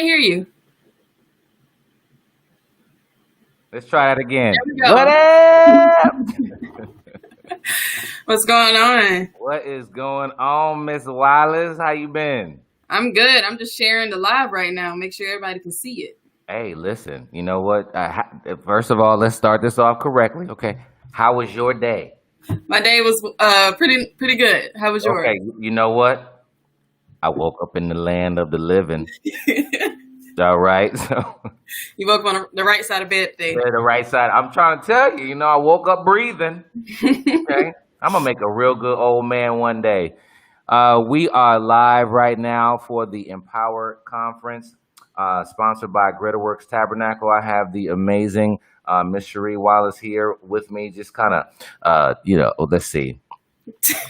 can't hear you. Let's try that again. There we What go. up? What's going on? What is going on, Miss Wallace? How you been? I'm good. I'm just sharing the live right now. Make sure everybody can see it. Hey, listen. You know what? First of all, let's start this off correctly. Okay. How was your day? My day was pretty good. How was yours? Okay. You know what? I woke up in the land of the living. All right. So You woke up on the right side of bed today. the right side. I'm trying to tell you. I woke up breathing. Okay. I'm gonna make a real good old man one day. We are live right now for the Empower Conference, sponsored by Greta Works Tabernacle. I have the amazing Miss Cherie Wallace here with me. Just kind of, let's see.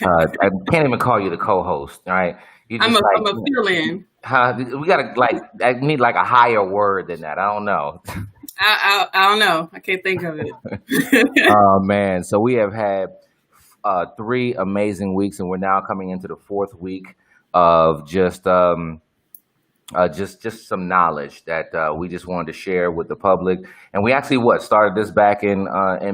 I can't even call you the co-host. All right, you just I'm a fill-in. we gotta I need like a higher word than that. I don't know. I don't know. I can't think of it. Oh man, so we have had 3 amazing weeks, and we're now coming into the 4th week of just some knowledge that we just wanted to share with the public. And we actually started this back in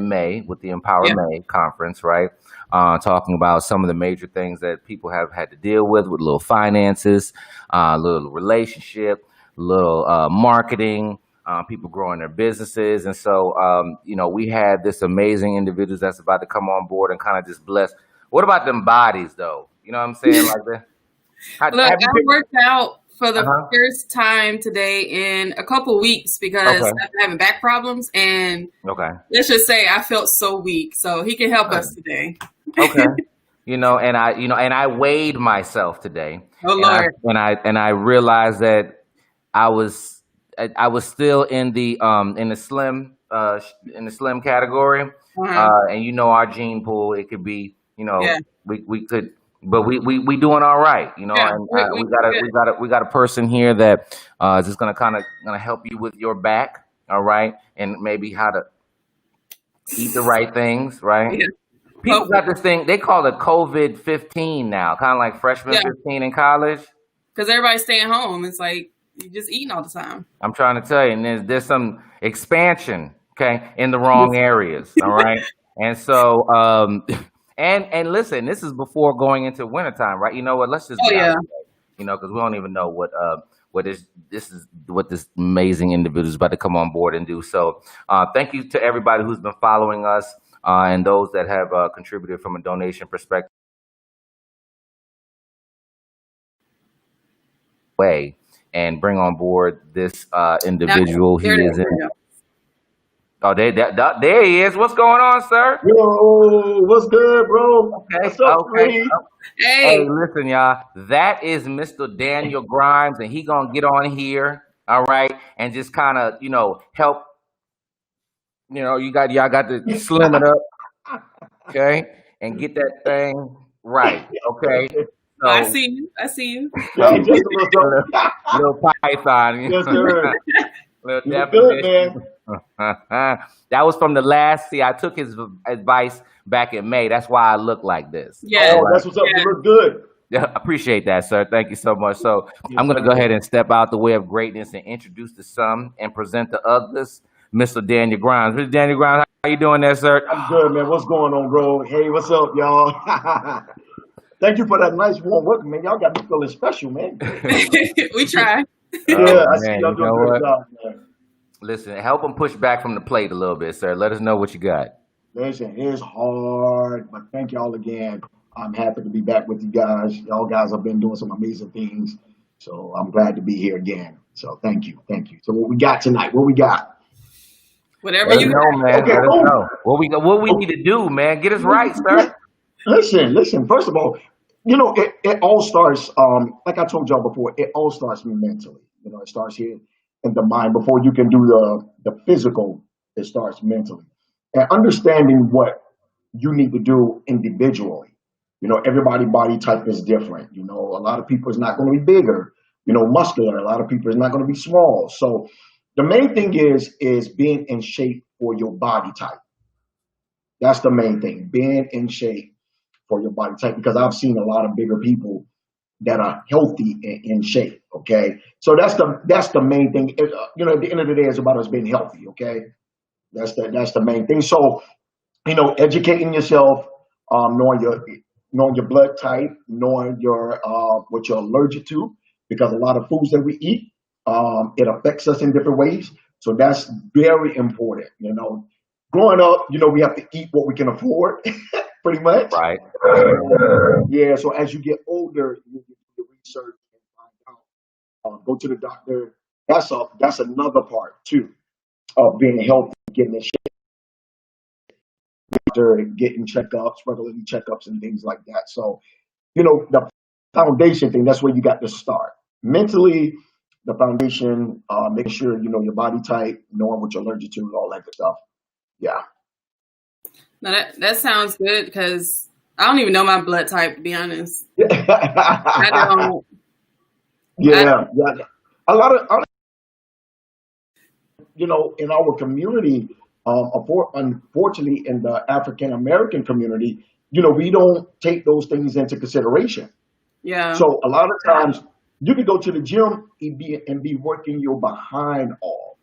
May with the Empower Yeah. May conference, right? Talking about some of the major things that people have had to deal with little finances, little relationship, little marketing. People growing their businesses. And so, we had this amazing individuals that's about to come on board and kind of just bless. What about them bodies, though? You know what I'm saying? Like that. Look, Have I you been? worked out for the Uh-huh. first time today in a couple weeks because Okay. I've been having back problems, and Okay. let's just say I felt so weak. So he can help us today. Okay. And I weighed myself today, Oh and I Lord. and I realized that I was I was still in the slim category. Uh-huh. And our gene pool, it could be, Yeah. we could, but we doing all right, Yeah. and We good. we got a person here that is just gonna help you with your back, all right, and maybe how to eat the right things, right? Yeah. People Hopefully. got this thing they call it COVID-15 now, kind of like freshman Yeah. 15 in college. Because everybody's staying home. It's like you just eating all the time. I'm trying to tell you, and there's some expansion, okay, in the wrong areas, all right. And so, and listen, this is before going into wintertime, right? You know what? Let's just Oh be yeah. honest, because we don't even know what this is what this amazing individual is about to come on board and do. So, thank you to everybody who's been following us, and those that have contributed from a donation perspective. Way and bring on board this Now individual. He there it is. is in. There we go. Oh, there he is. What's going on, sir? Yo, what's good, bro? Okay, What's up, okay. Reed? Hey, Hey, listen, y'all. That is Mr. Daniel Grimes, and he gonna get on here, all right, and just kind of, help. Y'all got to slim it up, okay, and get that thing right, okay. I So, see you. I see you. Hey, just a little little, something. little python, Yes, sir. little You look good, definition. man. That was from the last. See, I took his advice back in May. That's why I look like this. Yeah. All Oh, right. that's what's up. Yeah. You look good. Yeah, appreciate that, sir. Thank you so much. So Yes, I'm gonna go sir. ahead and step out the way of greatness and introduce the some and present the others, Mr. Daniel Grimes. Mr. Daniel Grimes, how you doing there, sir? I'm good, man. What's going on, bro? Hey, what's up, y'all? Thank you for that nice warm welcome, man. Y'all got me feeling special, man. We try. Yeah, Oh I see man, y'all you doing know a good what? job, man. Listen, help him push back from the plate a little bit, sir. Let us know what you got. Listen, it's hard, but thank y'all again. I'm happy to be back with you guys. Y'all guys have been doing some amazing things, so I'm glad to be here again. So thank you, thank you. So what we got tonight? What we got? Whatever Let us you know, got. man. Okay. Let us Oh, know what we need to do, man. Get us right, sir. listen. First of all, it all starts. Like I told y'all before, it all starts mentally. It starts here in the mind before you can do the physical. It starts mentally, and understanding what you need to do individually. Everybody body type is different. A lot of people is not going to be bigger. Muscular. A lot of people is not going to be small. So the main thing is being in shape for your body type. That's the main thing. Being in shape for your body type, because I've seen a lot of bigger people that are healthy and in shape. Okay, so that's the main thing. At the end of the day, it's about us being healthy. Okay, that's the main thing. So educating yourself, knowing your blood type, knowing your what you're allergic to, because a lot of foods that we eat, it affects us in different ways. So that's very important. Growing up, we have to eat what we can afford, pretty much. Right. Yeah. So as you get older, you do your research and find out. Go to the doctor. That's another part too of being healthy, getting in shape, getting checkups, regularly checkups, and things like that. So the foundation thing. That's where you got to start. Mentally, the foundation, making sure you know your body type, knowing what you're allergic to, all that good stuff. Yeah. Now that sounds good because I don't even know my blood type, to be honest. I don't. Yeah. A lot of in our community, unfortunately, in the African American community, we don't take those things into consideration. Yeah. So a lot of times you can go to the gym and be working your behind off,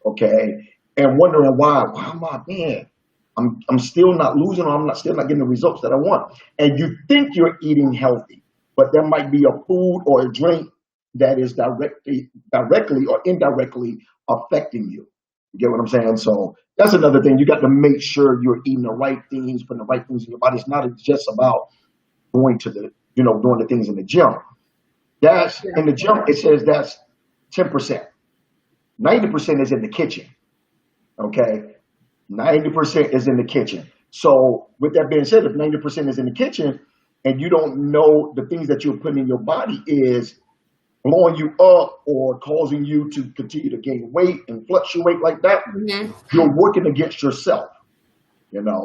okay, and wondering why am I, man, I'm still not losing, or still not getting the results that I want. And you think you're eating healthy, but there might be a food or a drink that is directly or indirectly affecting you. You get what I'm saying? So that's another thing. You got to make sure you're eating the right things, putting the right things in your body. It's not just about going to doing the things in the gym. That's in the gym. It says that's 10%. 90% is in the kitchen. Okay, 90% is in the kitchen. So with that being said, if 90% is in the kitchen and you don't know the things that you're putting in your body is blowing you up or causing you to continue to gain weight and fluctuate like that, you're working against yourself.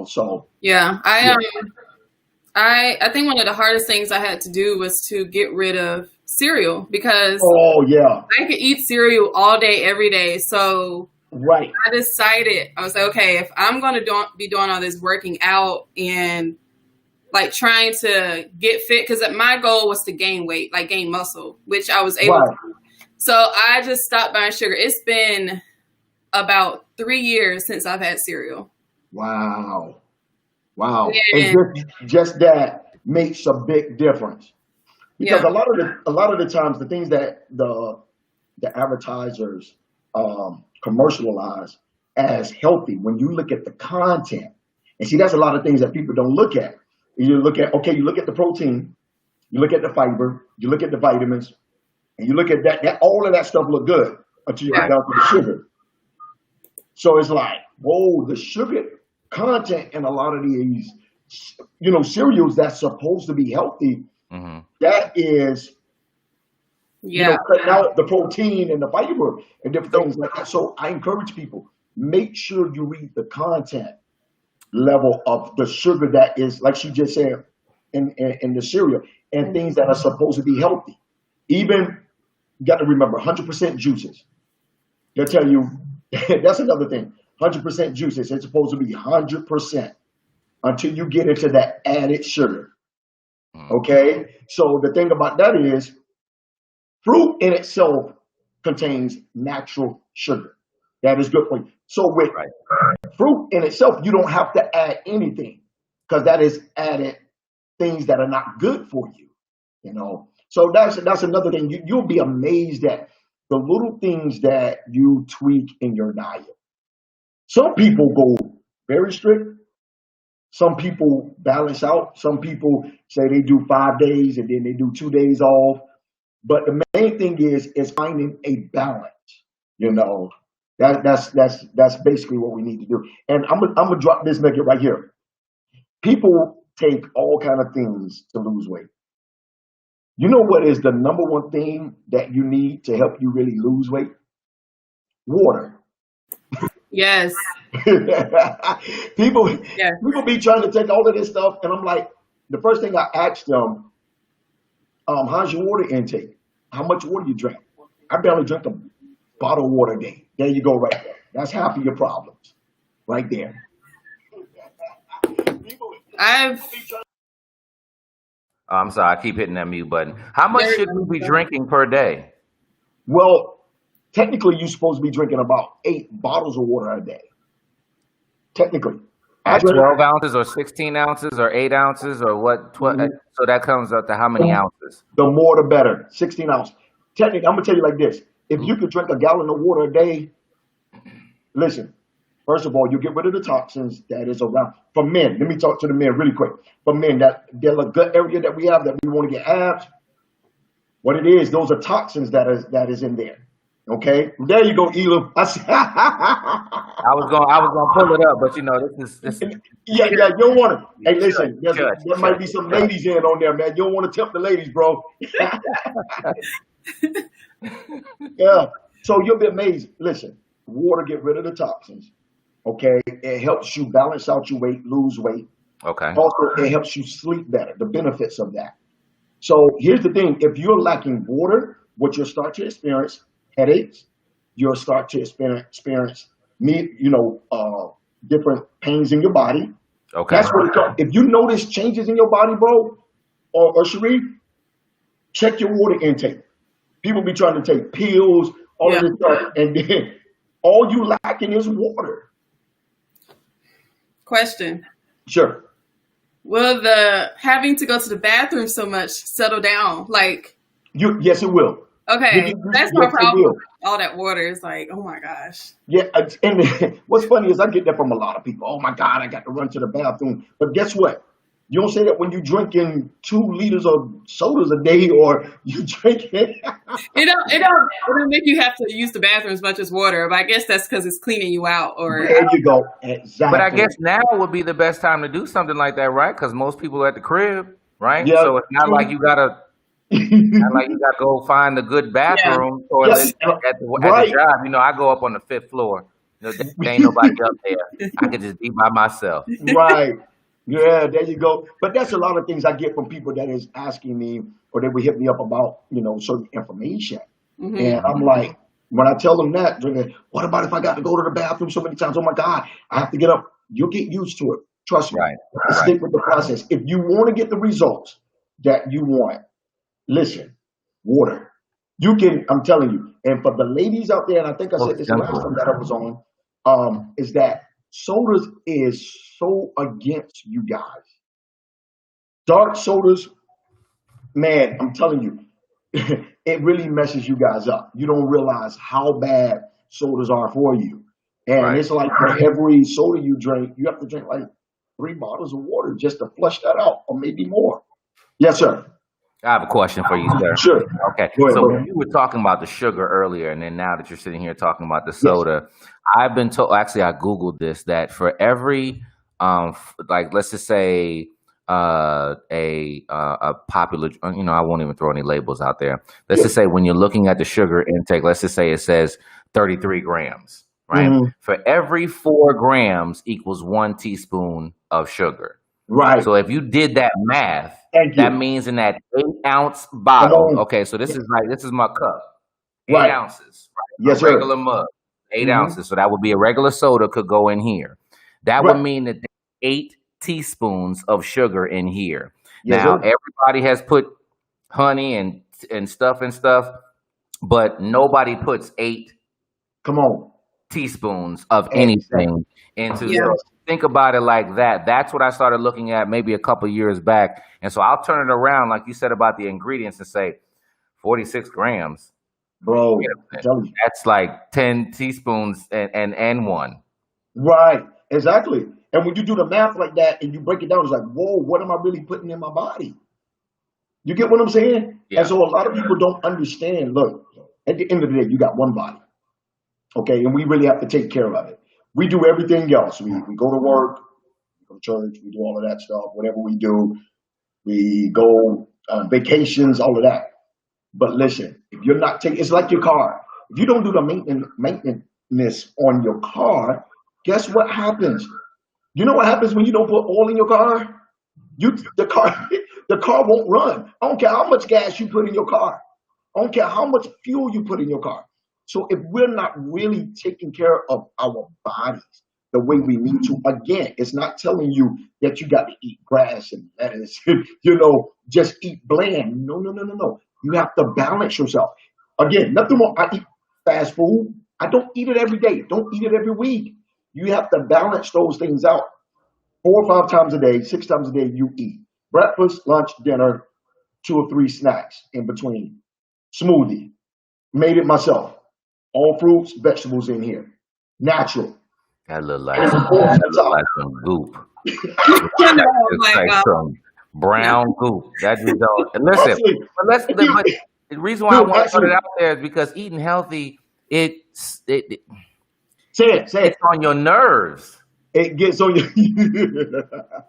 So yeah, I think one of the hardest things I had to do was to get rid of cereal because I could eat cereal all day, every day. So right. I decided, I was like, okay, if I'm going to be doing all this working out and like trying to get fit, because my goal was to gain weight, like gain muscle, which I was able to. So I just stopped buying sugar. It's been about 3 years since I've had cereal. Wow. And just that makes a big difference. Because a lot of the times the things that the advertisers commercialize as healthy, when you look at the content, and see that's a lot of things that people don't look at. You look at the protein, you look at the fiber, you look at the vitamins, and you look at that all of that stuff look good until you get down to the sugar. So it's like, whoa, the sugar content in a lot of these cereals that's supposed to be healthy, that is cutting out the protein and the fiber and different things like that. So I encourage people, make sure you read the content level of the sugar that is, like she just said, in the cereal, and things that are supposed to be healthy. Even, you got to remember, 100% juices. They'll tell you, that's another thing, 100% juices, it's supposed to be 100% until you get into that added sugar. Okay? So the thing about that is, fruit in itself contains natural sugar. That is good for you. So with fruit in itself, you don't have to add anything because that is added things that are not good for you. So that's another thing. You'll be amazed at the little things that you tweak in your diet. Some people go very strict. Some people balance out. Some people say they do 5 days and then they do 2 days off. But the main thing is finding a balance. That's basically what we need to do. And I'm gonna drop this nugget right here. People take all kind of things to lose weight. You know what is the number one thing that you need to help you really lose weight? Water. Yes. People be trying to take all of this stuff, and I'm like, the first thing I ask them, how's your water intake? How much water you drink? I barely drink a bottle of water a day. There you go, right there. That's half of your problems, right there. I'm sorry, I keep hitting that mute button. How much There should we we be go. drinking per day? Well, technically, you're supposed to be drinking about 8 bottles of water a day. Technically, I At drink 12 ounces or 16 ounces or 8 ounces or what? So that comes up to how many ounces? the more the better. 16 ounce. Technically, I'm gonna tell you like this: if you could drink a gallon of water a day, listen. First of all, you get rid of the toxins that is around. For men, let me talk to the men really quick. For men, that the gut area that we have that we want to get abs, what it is, those are toxins that is in there. Okay, there you go, Elam. I was gonna pull it up, but you know this. Yeah, you don't want to. Hey, listen, Church, there might be some ladies in on there, man. You don't want to tempt the ladies, bro. Yeah. So you'll be amazed. Listen, water get rid of the toxins. Okay, it helps you balance out your weight, lose weight. Okay. Also, it helps you sleep better. The benefits of that. So here's the thing: if you're lacking water, what you'll start to experience headaches. You'll start to experience different pains in your body. Okay. That's what it comes. If you notice changes in your body, bro, or Sharif, check your water intake. People be trying to take pills, all of this stuff, and then all you lacking is water. Question. Sure. Will the having to go to the bathroom so much settle down? Like, Yes, it will. okay, that's my Yes, it problem. will. All that water is like, oh my gosh. Yeah, and what's funny is I get that from a lot of people. Oh my God, I got to run to the bathroom. But guess what? You don't say that when you're drinking 2 liters of sodas a day, or you drinking. It don't make you have to use the bathroom as much as water, but I guess that's because it's cleaning you out. Or There you go. Exactly. But I guess now would be the best time to do something like that, right? Because most people are at the crib, right? Yeah. So it's not like you gotta go find a good bathroom toilet Yes. at the Right. job. You know, I go up on the 5th floor. You know, there ain't nobody up there. I can just be by myself. Right. Yeah, there you go. But that's a lot of things I get from people that is asking me, or they would hit me up about, certain information. And I'm like, when I tell them that, they're like, what about if I got to go to the bathroom so many times? Oh my God, I have to get up. You'll get used to it. Trust me. Right. Stick with the process. If you want to get the results that you want, listen, water. You can, I'm telling you, and for the ladies out there, and I think I said this last time that I was on, is that sodas is so against you guys. Dark sodas, man, I'm telling you, it really messes you guys up. You don't realize how bad sodas are for you. And it's like for every soda you drink, you have to drink like 3 bottles of water just to flush that out, or maybe more. Yes, sir. I have a question for you, sir. Sure. Okay. Go ahead, So go ahead. when you were talking about the sugar earlier, and then now that you're sitting here talking about the soda, I've been told. Actually, I googled this that for every, like let's just say, a popular, I won't even throw any labels out there. Let's just say when you're looking at the sugar intake, let's just say it says 33 grams, right? Mhm. For every 4 grams equals 1 teaspoon of sugar. Right. So if you did that math, Thank that you. means in that 8-ounce bottle. on. Okay, so this is my cup. 8 Right. ounces. Yes, A sir. regular mug. 8 Mhm. ounces. So that would be a regular soda could go in here. That Right. would mean that there's 8 teaspoons of sugar in here. Yes, Now sir. everybody has put honey and stuff, but nobody puts 8 Come on. teaspoons of Exactly. anything into. Yeah. So think about it like that. That's what I started looking at maybe a couple years back. And so I'll turn it around, like you said about the ingredients, and say 46 grams. Bro, Wait a I'm minute. telling you. That's like 10 teaspoons and 1. Right. Exactly. And when you do the math like that and you break it down, it's like, whoa, what am I really putting in my body? You get what I'm saying? Yeah. And so a lot of people don't understand. Look, at the end of the day, you got one body. Okay. And we really have to take care of it. We do everything else. We go to work, we go to church, we do all of that stuff, whatever we do. We go on vacations, all of that. But listen, if you're not taking, it's like your car. If you don't do the maintenance on your car, guess what happens? You know what happens when you don't put oil in your car? The car won't run. I don't care how much gas you put in your car. I don't care how much fuel you put in your car. So if we're not really taking care of our bodies, the way we need to. Again, it's not telling you that you got to eat grass and lettuce, just eat bland. No, no, no, no, no. You have to balance yourself. Again, nothing wrong. I eat fast food. I don't eat it every day. Don't eat it every week. You have to balance those things out. 4 or 5 times a day, 6 times a day, you eat breakfast, lunch, dinner, 2 or 3 snacks in between. Smoothie, made it myself. All fruits, vegetables in here, natural. That look like some goop. That Oh just my like God. some brown goop. That just don't. And listen, Actually, but the reason why I dude, want to put actually, it out there is because eating healthy, it's say it. it's on your nerves. It gets on you.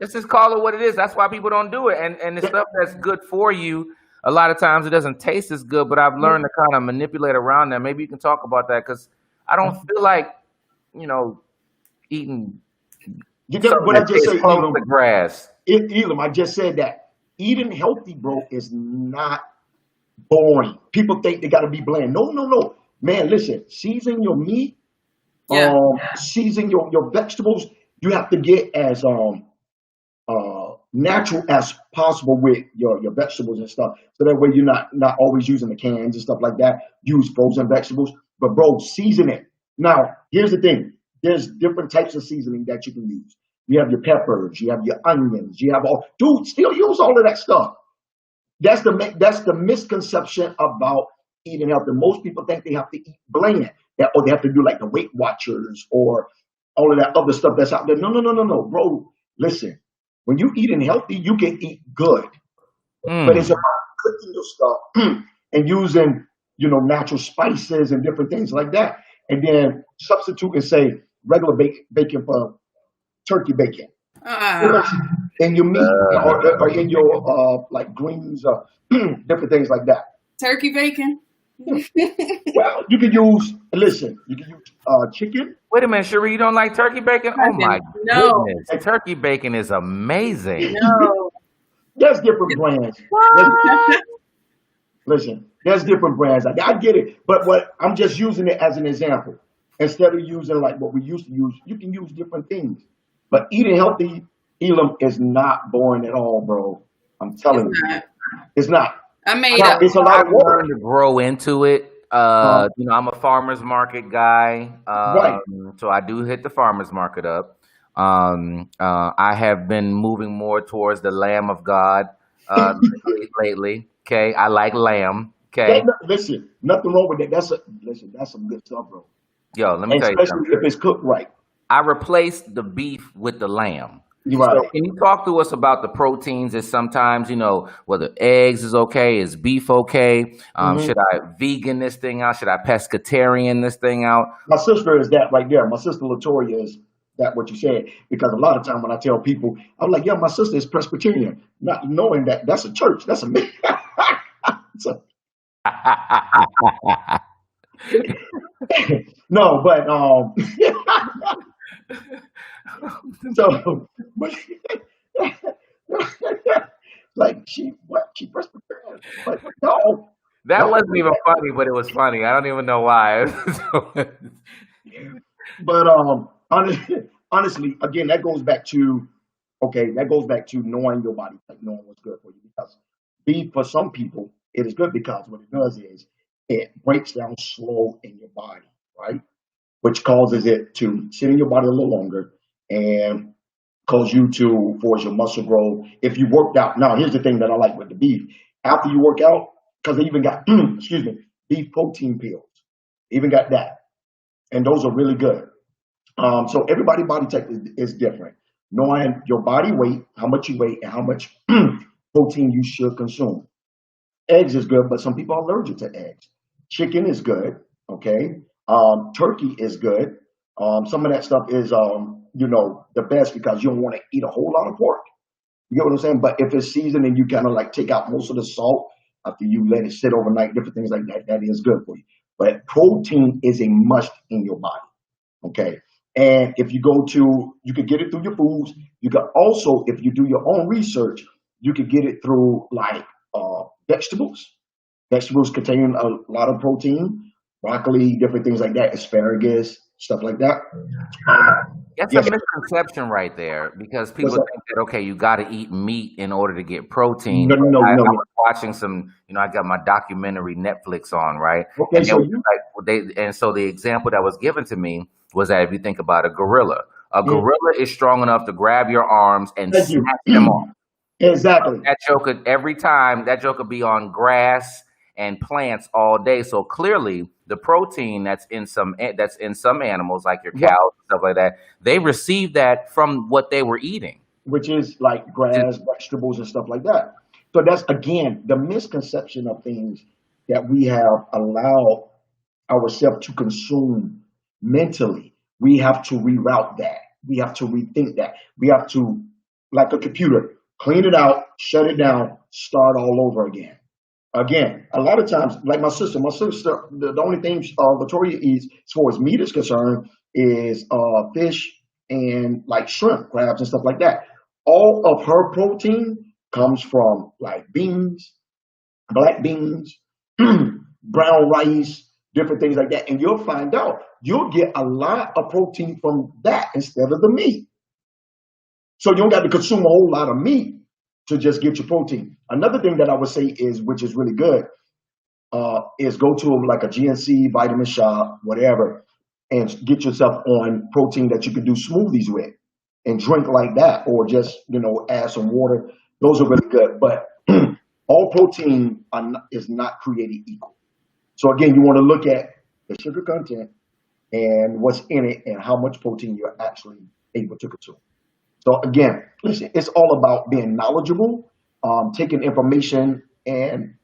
Let's just call it what it is. That's why people don't do it. And the stuff that's good for you, a lot of times it doesn't taste as good. But I've learned to kind of manipulate around that. Maybe you can talk about that because I don't feel like eating something What I that just tastes said, close Elam, to grass. Elam, I just said that eating healthy, bro, is not boring. People think they got to be bland. No, no, no. Man, listen, season your meat, Yeah. season your vegetables. You have to get as natural as possible with your vegetables and stuff. So that way you're not always using the cans and stuff like that. Use frozen vegetables. But bro, season it. Now, here's the thing. There's different types of seasoning that you can use. You have your peppers, you have your onions, you have dude, still use all of that stuff. That's the misconception about eating healthy. Most people think they have to eat bland, or they have to do like the Weight Watchers or all of that other stuff that's out there. No, no, no, no, no, bro. Listen, when you eating healthy, you can eat good, but it's about cooking your stuff and using natural spices and different things like that, and then substitute and say regular bacon for turkey bacon. In your meat or in your like greens, different things like that. Turkey bacon. Well, you can use chicken. Wait a minute, Cherie, you don't like turkey bacon? Oh my No. goodness, turkey bacon is amazing. No. There's different brands. Listen, there's different brands. I get it, but what I'm just using it as an example. Instead of using like what we used to use, you can use different things. But eating healthy, Elam, is not boring at all, bro. I'm telling you, it's not. I made Now, up. it's a lot of I've work. learned to grow into it. I'm a farmer's market guy, Right. so I do hit the farmer's market up. I have been moving more towards the Lamb of God lately. Okay, I like lamb. Okay, Listen, nothing wrong with that. That's some good stuff, bro. yo, let me And tell you especially something. if it's cooked right. I replaced the beef with the lamb. You're So right. can you talk to us about the proteins that sometimes, whether eggs is okay, is beef okay? Should I vegan this thing out? Should I pescatarian this thing out? My sister is that right there. My sister Latoya is that what you said. Because a lot of time when I tell people, I'm like, yeah, my sister is Presbyterian, not knowing that that's a church. That's a so, no, but so but, like she Presbyterian, but no, That no. wasn't even funny, but it was funny. I don't even know why. But honestly, again, that goes back to knowing your body, like knowing what's good for you. Because beef for some people, it is good because what it does is it breaks down slow in your body, right? Which causes it to sit in your body a little longer and cause you to force your muscle growth. If you worked out, now here's the thing that I like with the beef. After you work out, because they even got beef protein pills. Even got that. And those are really good. So everybody's body type is different. Knowing your body weight, how much you weigh, and how much protein you should consume. Eggs is good, but some people are allergic to eggs. Chicken is good, okay? Turkey is good. Some of that stuff is, the best because you don't want to eat a whole lot of pork. You get what I'm saying? But if it's seasoned and you kind of like take out most of the salt after you let it sit overnight, different things like that, that is good for you. But protein is a must in your body, okay? And if you you could get it through your foods. You can also, if you do your own research, you could get it through like vegetables. Vegetables contain a lot of protein, broccoli, different things like that, asparagus, stuff like that. That's a Yes. misconception right there because people What's that? think that, okay, you got to eat meat in order to get protein. No, But no, I no, no. was watching some, I got my documentary Netflix on, right? Okay, And so so the example that was given to me was that if you think about a gorilla yeah, is strong enough to grab your arms and thank you. snatch them off. Exactly. That joker, every time that joker be on grass and plants all day. So clearly the protein that's in some animals like your Right. cows and stuff like that, they receive that from what they were eating. Which is like grass, vegetables, and stuff like that. So that's again the misconception of things that we have allowed ourselves to consume mentally. We have to reroute that. We have to rethink that. We have to, like a computer, clean it out, shut it down, start all over again. Again, a lot of times, like my sister, the only thing Latoya eats as far as meat is concerned is fish and like shrimp, crabs, and stuff like that. All of her protein comes from like beans, black beans, brown rice, different things like that. And you'll find out you'll get a lot of protein from that instead of the meat. So you don't got to consume a whole lot of meat to just get your protein. Another thing that I would say is, which is really good, is go to like a GNC, Vitamin Shop, whatever, and get yourself on protein that you can do smoothies with and drink like that, or just, add some water. Those are really good. But all protein is not created equal. So again, you want to look at the sugar content and what's in it and how much protein you're actually able to consume. So again, listen, it's all about being knowledgeable, taking information and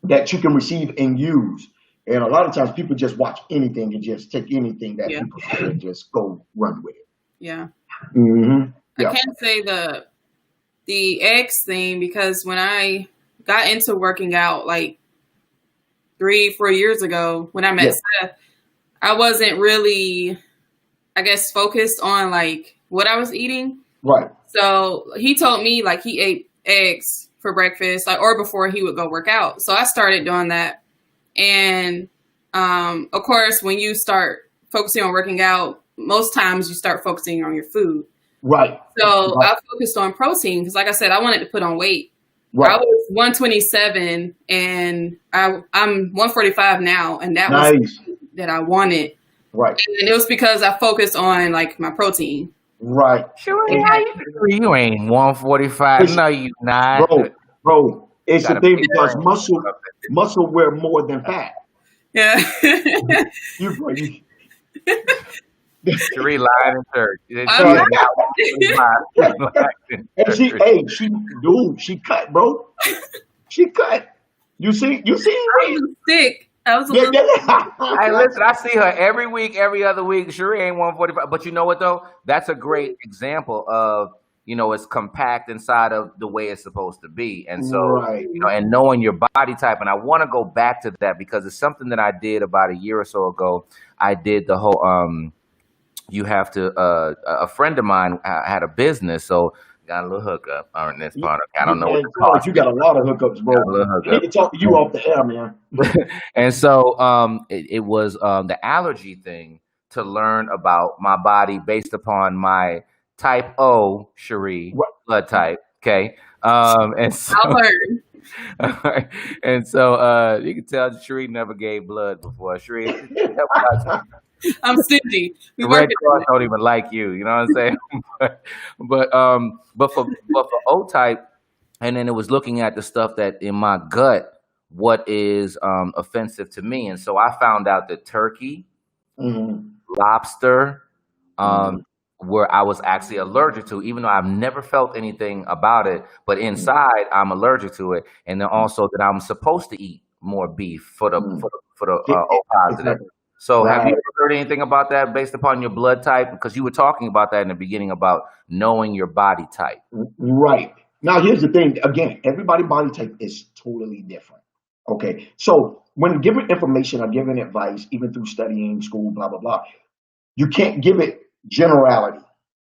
that you can receive and use. And a lot of times people just watch anything and just take anything that people say and just go run with it. Yeah. Mm-hmm. I can't say the eggs thing because when I got into working out like 3-4 years ago when I met Seth, I wasn't really, I guess, focused on like what I was eating. Right. So he told me like he ate eggs for breakfast, like, or before he would go work out. So I started doing that. And of course, when you start focusing on working out, most times you start focusing on your food. Right. So I focused on protein because, like I said, I wanted to put on weight. Right. I was 127 and I'm 145 now, and that nice. was that I wanted. Right. And it was because I focused on like my protein. Right. Sure, you ain't 145. No, you not. Bro, it's the thing because muscle wear more than fat. Yeah. Cherie lying in church. And she cut, bro. She cut. You see? I was sick. I was a little Hey, listen, I see her every week, every other week. Cherie ain't 145. But you know what, though? That's a great example of, it's compact inside of the way it's supposed to be. And so, and knowing your body type. And I want to go back to that because it's something that I did about a year or so ago. I did the whole, you have to, a friend of mine had a business. So, got a little hookup on this part. I don't know what to call it. You got a lot of hookups, bro. I need to talk to you off the air, man. And so it was the allergy thing to learn about my body based upon my type O, Cherie, blood type. Okay. And so, I'll learn. And so you can tell Cherie never gave blood before. Cherie, I'm stingy. The Red Cross don't even like you. You know what I'm saying? but for O type, and then it was looking at the stuff that in my gut, what is offensive to me, and so I found out that turkey, lobster, where I was actually allergic to, even though I've never felt anything about it, but inside I'm allergic to it, and then also that I'm supposed to eat more beef for the O positive. So have you ever heard anything about that based upon your blood type? Because you were talking about that in the beginning about knowing your body type. Right. Now, here's the thing. Again, everybody's body type is totally different. Okay. So when giving information or giving advice, even through studying, school, blah, blah, blah, you can't give it generality.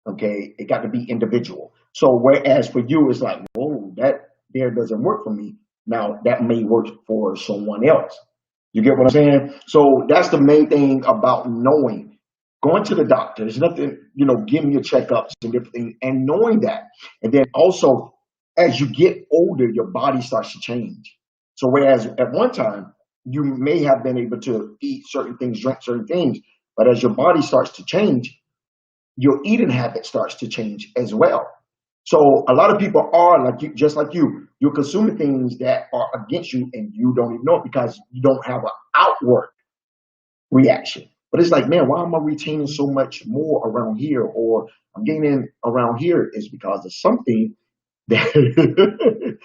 Okay. It got to be individual. So whereas for you, it's like, whoa, that there doesn't work for me. Now, that may work for someone else. You get what I'm saying? So that's the main thing about knowing going to the doctor. There's nothing, getting your checkups and different things, and knowing that. And then also, as you get older, your body starts to change. So whereas at one time, you may have been able to eat certain things, drink certain things, but as your body starts to change, your eating habit starts to change as well. So a lot of people are like you, just like you. You're consuming things that are against you, and you don't even know it because you don't have an outward reaction. But it's like, man, why am I retaining so much more around here, or I'm gaining around here? Is because of something that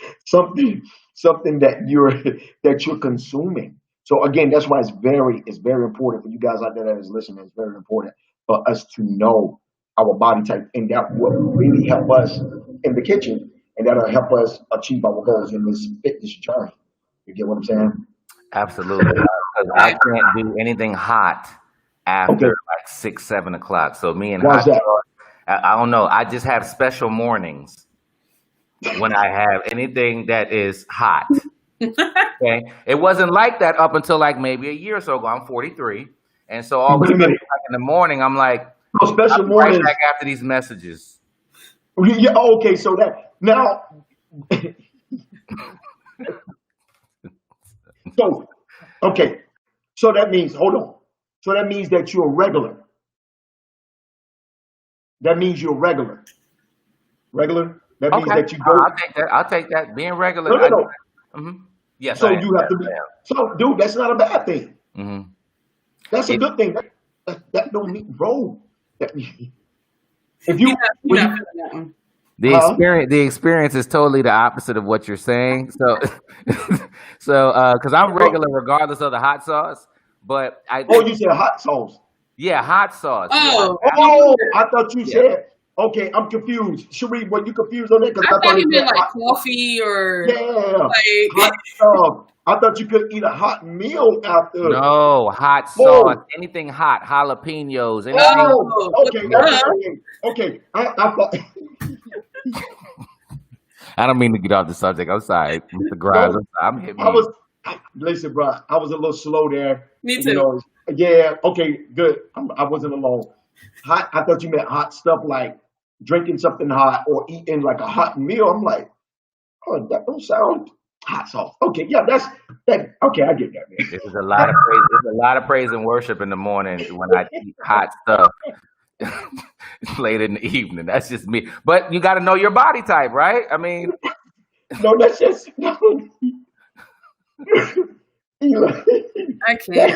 something that you're consuming. So again, that's why it's very important for you guys out there that is listening. It's very important for us to know our body type, and that will really help us in the kitchen, and that'll help us achieve our goals in this fitness journey. You get what I'm saying? Absolutely. Because I can't do anything hot after Okay. like 6, 7 o'clock. So me and Why's hot that? sauce, I don't know. I just have special mornings when I have anything that is hot. Okay. It wasn't like that up until like maybe a year or so ago. I'm 43. And so all of a Wait a sudden, minute. like in the morning, I'm like, So special I'll be right mornings. back after these messages. Yeah, okay, so that now so okay. So that means hold on. So that means that you're regular. That means you're regular. Regular? That means Okay. that you go. I'll take that. I'll take that. Being regular. No, no, no. Yes, So I am. you have to be. So, dude, that's not a bad thing. hmm That's a It, good thing. That don't mean, bro. That, if You're you, not, when you're you, not feeling that one. huh? the experience is totally the opposite of what you're saying. So, because I'm Oh, regular regardless of the hot sauce, but I oh, think you said hot sauce. yeah, hot sauce. Yeah, Oh, no Oh, wonder. I thought you yeah. said. Okay, I'm confused. Sheree, were you confused on that? Because I I thought thought he it said meant like hot. coffee or Yeah, like. hot stuff. I thought you could eat a hot meal after. No, hot sauce. Oh, Anything hot, jalapenos, anything. oh, Oh, okay, Yeah. okay, okay. I thought. I don't mean to get off the subject. I'm sorry, Mr. Grimes. No, I'm hit I me. was. Listen, bro. I was a little slow there. Me You too. know. Yeah. Okay. Good. I wasn't alone. Hot. I thought you meant hot stuff like drinking something hot or eating like a hot meal. I'm like, oh, that don't sound hot sauce. Okay. Yeah. That's that. Okay. I get that, man. This is a lot of praise. There's a lot of praise and worship in the morning when I eat hot stuff late in the evening. That's just me. But you got to know your body type, right? I mean, No, that's just no. Eli. I can't.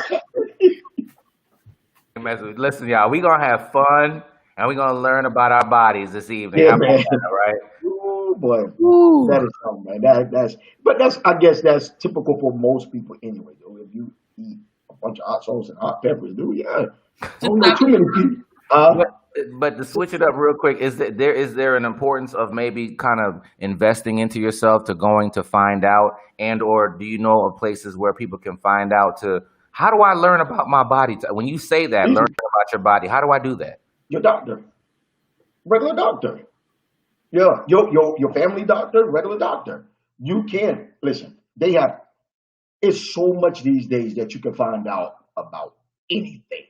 listen, y'all, we gonna have fun and we're gonna learn about our bodies this evening. Yeah, How about man. that, all right? Oh boy, Ooh. that is something, man. That's I guess that's typical for most people anyway. Though, if you eat a bunch of hot sauce and hot peppers, dude, yeah, I Just don't know stop too eating. many people. Uh, But to switch it up real quick, is there an importance of maybe kind of investing into yourself to going to find out, and or do you know of places where people can find out to how do I learn about my body? When you say that, easy. learning about your body, how do I do that? Your doctor, regular doctor. Yeah, your family doctor, regular doctor. You can listen. They have it's so much these days that you can find out about anything.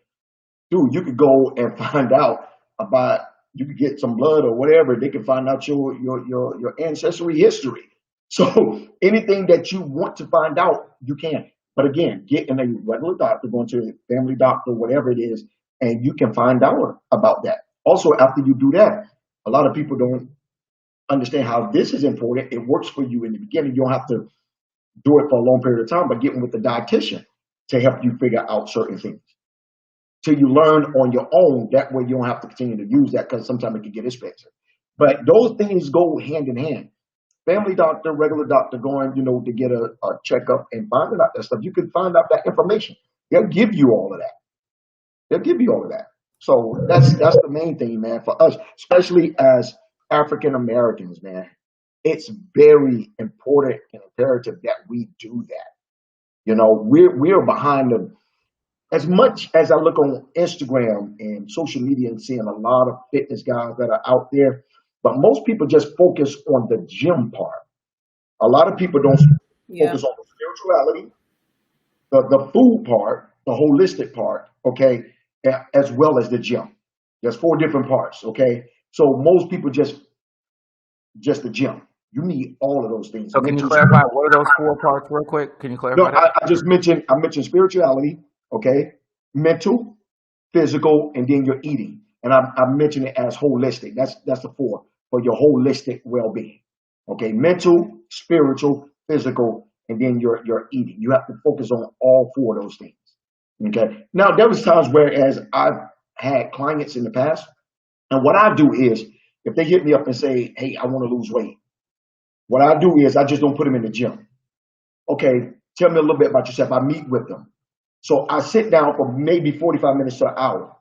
Dude, you could go and find out about you could get some blood or whatever. They can find out your ancestry history. So anything that you want to find out, you can. But again, get in a regular doctor, going to a family doctor, whatever it is, and you can find out about that. Also, after you do that, a lot of people don't understand how this is important. It works for you in the beginning. You don't have to do it for a long period of time, but getting with the dietitian to help you figure out certain things. Till you learn on your own, that way you don't have to continue to use that because sometimes it can get expensive. But those things go hand in hand. Family doctor, regular doctor, going, to get a checkup and finding out that stuff. You can find out that information. They'll give you all of that. They'll give you all of that. So that's the main thing, man, for us, especially as African Americans, man. It's very important and imperative that we do that. We're behind the as much as I look on Instagram and social media and seeing a lot of fitness guys that are out there, but most people just focus on the gym part. A lot of people don't Yeah. focus on the spirituality, the food part, the holistic part, okay? as well as the gym. There's 4 different parts. Okay, so most people just the gym. You need all of those things. So can you clarify what are those 4 parts real quick? Can you No, clarify that? I mentioned spirituality, okay, mental, physical, and then your eating. And I mentioned it as holistic. That's the 4 for your holistic well-being. Okay, mental, spiritual, physical, and then your eating. You have to focus on all 4 of those things. Okay. Now there was times whereas I've had clients in the past, and what I do is if they hit me up and say, "Hey, I want to lose weight," what I do is I just don't put them in the gym. Okay, tell me a little bit about yourself. I meet with them. So I sit down for maybe 45 minutes to an hour.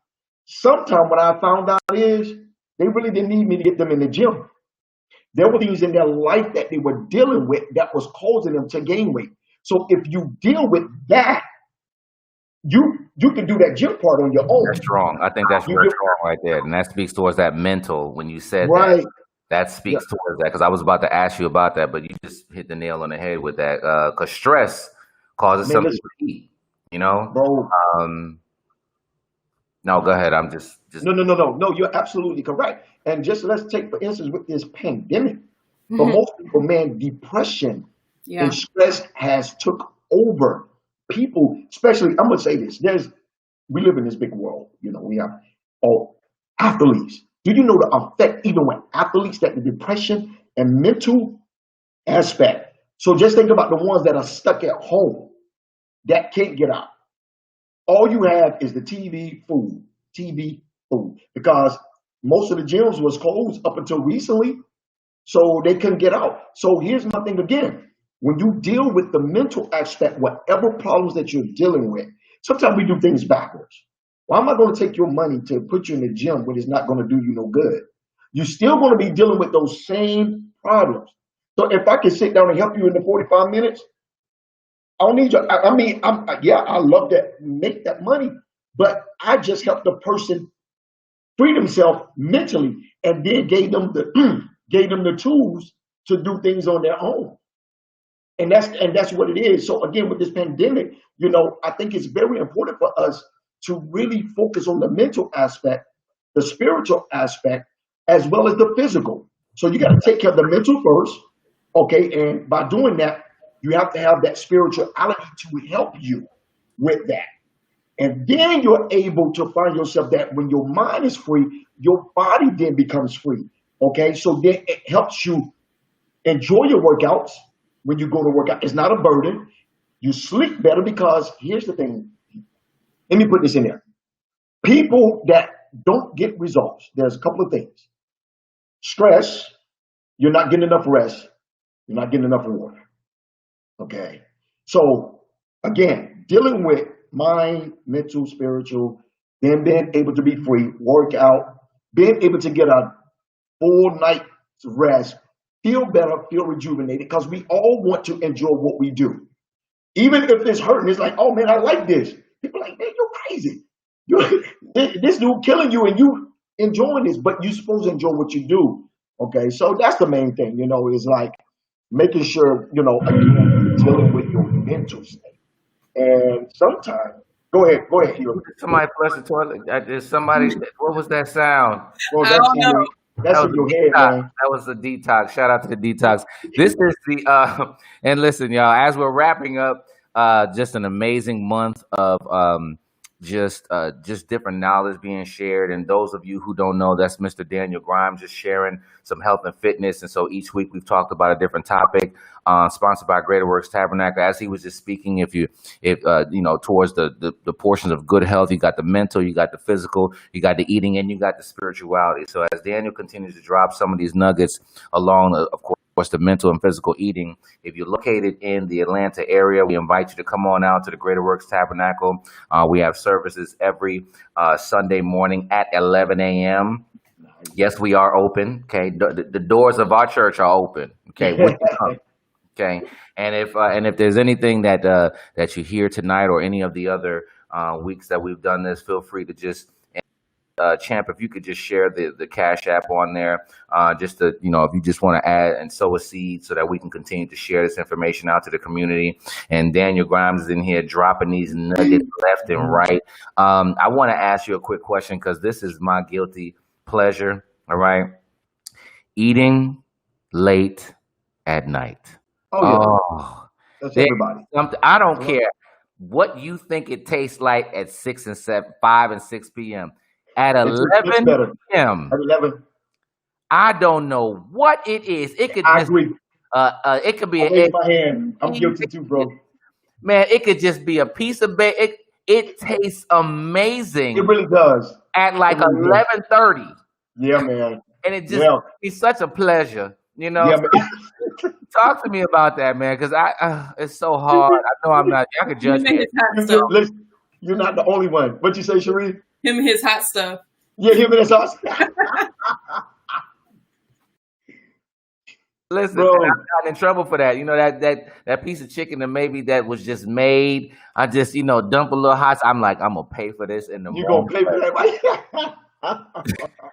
Sometime what I found out is they really didn't need me to get them in the gym. There were things in their life that they were dealing with that was causing them to gain weight. So if you deal with that, you can do that gym part on your own. That's strong. I think that's very strong right there. And that speaks towards that mental when you said Right. that speaks towards that, because I was about to ask you about that, but you just hit the nail on the head with that. Because stress causes Man, something listen, to eat, you know? bro. No, go ahead. I'm just No. You're absolutely correct. And just let's take for instance with this pandemic. For most people, man, depression Yeah. and stress has took over people. Especially, I'm gonna say this: we live in this big world. You know, we have athletes. Do you know the effect even with athletes that the depression and mental aspect? So just think about the ones that are stuck at home that can't get out. All you have is the TV, food, because most of the gyms was closed up until recently, so they couldn't get out. So here's my thing again: when you deal with the mental aspect, whatever problems that you're dealing with, sometimes we do things backwards. Why am I going to take your money to put you in the gym when it's not going to do you no good? You're still going to be dealing with those same problems. So if I can sit down and help you in the 45 minutes, I don't need you. I love that, make that money, but I just helped the person free themselves mentally, and then gave them the tools to do things on their own. And that's what it is. So again, with this pandemic, I think it's very important for us to really focus on the mental aspect, the spiritual aspect, as well as the physical. So you got to take care of the mental first, okay? And by doing that, you have to have that spirituality to help you with that. And then you're able to find yourself that when your mind is free, your body then becomes free, okay? So then it helps you enjoy your workouts. When you go to work out, it's not a burden. You sleep better because here's the thing. Let me put this in there. People that don't get results, there's a couple of things. Stress, you're not getting enough rest, you're not getting enough water. Okay. So again, dealing with mind, mental, spiritual, then being able to be free, work out, being able to get a full night's rest, feel better, feel rejuvenated, because we all want to enjoy what we do. Even if it's hurting, it's like, oh man, I like this. People are like, man, you're crazy. This dude killing you and you enjoying this, but you're supposed to enjoy what you do. Okay, so that's the main thing, is like making sure, again, dealing with your mental state. And sometimes, go ahead, Hugh. Somebody flushed the toilet. There's somebody. What was that sound? Well, I don't know. that's in your head, man. That was the detox. Shout out to the detox. This is the and listen, y'all. As we're wrapping up, just an amazing month of just different knowledge being shared. And those of you who don't know, that's Mr. Daniel Grimes just sharing some health and fitness. And so each week we've talked about a different topic, sponsored by Greater Works Tabernacle. As he was just speaking, if towards the portions of good health, you got the mental, you got the physical, you got the eating, and you got the spirituality. So as Daniel continues to drop some of these nuggets along, of course, the mental and physical eating. If you're located in the Atlanta area, we invite you to come on out to the Greater Works Tabernacle. We have services every Sunday morning at 11 a.m. Yes, we are open. Okay, the doors of our church are open. Okay, okay. And if there's anything that you hear tonight or any of the other weeks that we've done this, feel free to just Champ, if you could just share the Cash App on there, just to, if you just want to add and sow a seed so that we can continue to share this information out to the community. And Daniel Grimes is in here dropping these nuggets left and right. I want to ask you a quick question because this is my guilty pleasure. All right. Eating late at night. Oh, that's everybody. I don't care what you think it tastes like at 6 and 7, 5 and 6 p.m. At 11 p.m. At 11. I don't know what it is. It could I agree. It could be my hand. I'm guilty too, bro. Man, it could just be a piece of bacon. It tastes amazing. It really does. At like 11:30. Yeah, man. And it just be such a pleasure. Yeah, talk to me about that, man, because it's so hard. I know I'm not. I could judge me. Listen, you're not the only one. What you say, Cherie? Him and his hot stuff. Yeah, him and his hot stuff. Listen, man, I've gotten in trouble for that. That piece of chicken that maybe that was just made. I just dump a little hot. I'm like, I'm gonna pay for this in the morning. You gonna pay for that, right?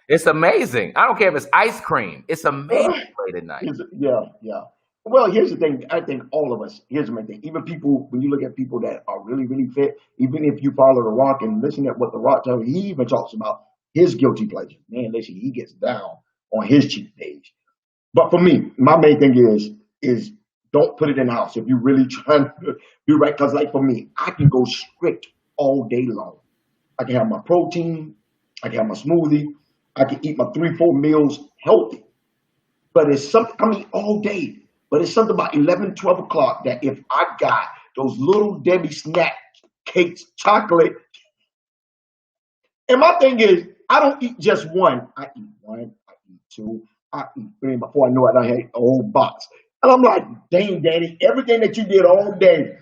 It's amazing. I don't care if it's ice cream. It's amazing late at night. Yeah. Well, here's the thing. I think all of us, here's the main thing. Even people, when you look at people that are really, really fit, even if you follow The Rock and listen at what The Rock tells you, he even talks about his guilty pleasure. Man, listen, he gets down on his cheat days. But for me, my main thing is don't put it in the house if you're really trying to do right. Because like for me, I can go strict all day long. I can have my protein. I can have my smoothie. I can eat my 3-4 meals healthy. But it's something, all day. But it's something about 11, 12 o'clock that if I got those little Debbie snack cakes, chocolate. And my thing is, I don't eat just one. I eat one, I eat two, I eat three. Before I know it, I had a whole box. And I'm like, dang, Daddy, everything that you did all day.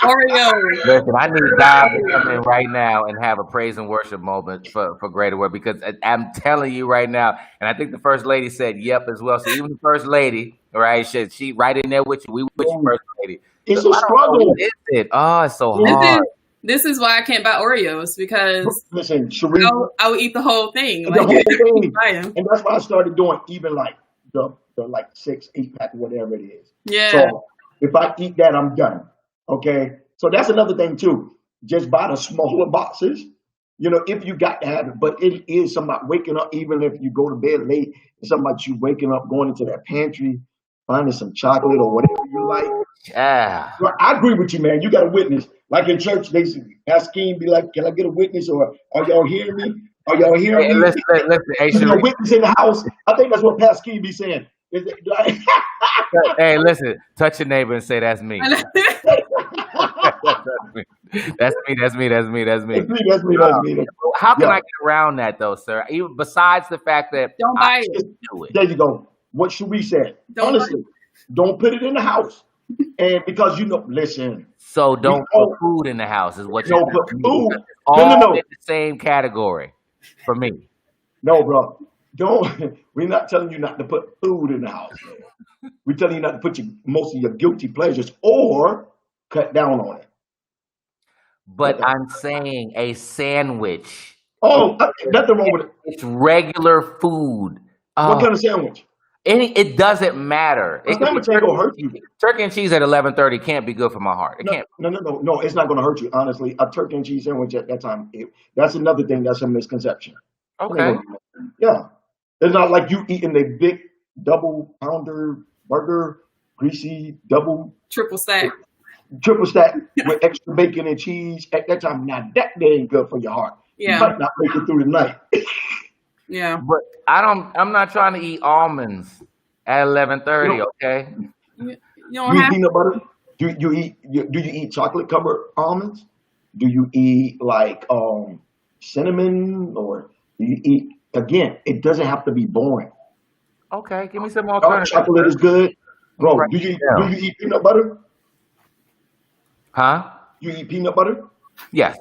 Oreo. Listen, I need God to come in right now and have a praise and worship moment for Greater Work, because I'm telling you right now, and I think the First Lady said yep as well. So even the First Lady, right, she right in there with you. We with you, First Lady. It's a struggle. Is it? Oh, it's so hard. This is why I can't buy Oreos, because listen, Cherie, I would eat the whole thing. The whole thing. And that's what I started doing, even like the like 6, 8 pack, whatever it is. Yeah. So if I eat that, I'm done. Okay. So that's another thing too. Just buy the smaller boxes. If you got to have it, but it is something about waking up, even if you go to bed late, it's something about you waking up, going into that pantry, finding some chocolate or whatever you like. Yeah. Well, I agree with you, man. You got a witness. Like in church, they ask King, be like, can I get a witness? Or are y'all hearing me? Are y'all hearing me? Listen, hey, a witness in the house. I think that's what Pastor King be saying. Hey, listen, touch your neighbor and say, that's me. That's me. How can I get around that though, sir? Even besides the fact that don't buy it. Do it. There you go. What should we say? Honestly, don't put it in the house. And because listen. So don't put food in the house is what don't put food. No. In the same category for me. No, bro. Don't. We're not telling you not to put food in the house. We're telling you not to put most of your guilty pleasures or cut down on it. But I'm saying a sandwich. Oh, nothing wrong with it. It's regular food. What kind of sandwich? It doesn't matter. A sandwich ain't gonna hurt you. Turkey and cheese at 11:30 can't be good for my heart. It can't. No. It's not gonna hurt you. Honestly, a turkey and cheese sandwich at that time. That's another thing. That's a misconception. Okay. Yeah, it's not like you eating a big double pounder burger, greasy triple stack with extra bacon and cheese at that time. Now that ain't good for your heart. Yeah. You might not make it through the night. Yeah. But I'm not trying to eat almonds at 11:30. Okay. You don't have peanut butter. Do you eat chocolate covered almonds? Do you eat like cinnamon, or do you eat? Again, it doesn't have to be boring. Okay, give me some alternatives. Chocolate is good, bro. Do you eat peanut butter? Huh? You eat peanut butter? Yes.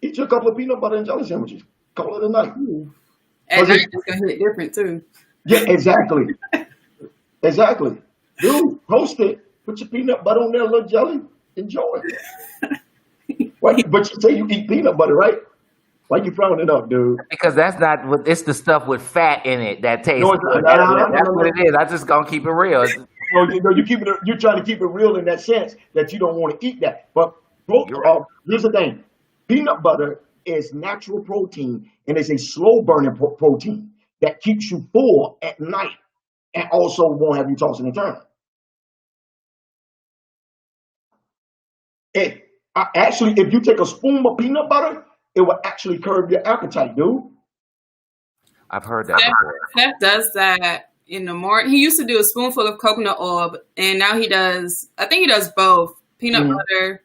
Eat you a couple of peanut butter and jelly sandwiches. Call it a night. And night it's gonna hit different too. Yeah, exactly. Exactly. Dude, roast it. Put your peanut butter on there, a little jelly. Enjoy it. But you say you eat peanut butter, right? Why you frowning up, dude? Because that's not what it's the stuff with fat in it that tastes No, good. no, That's what it is. I just gonna keep it real. no, you keep it. You're trying to keep it real in that sense that you don't want to eat that. But You're right. here's the thing: peanut butter is natural protein and it's a slow burning protein that keeps you full at night and also won't have you tossing and turning. Actually, if you take a spoon of peanut butter, it will actually curb your appetite, dude. I've heard that before. Steph does that in the morning. He used to do a spoonful of coconut oil, and now he does. I think he does both peanut butter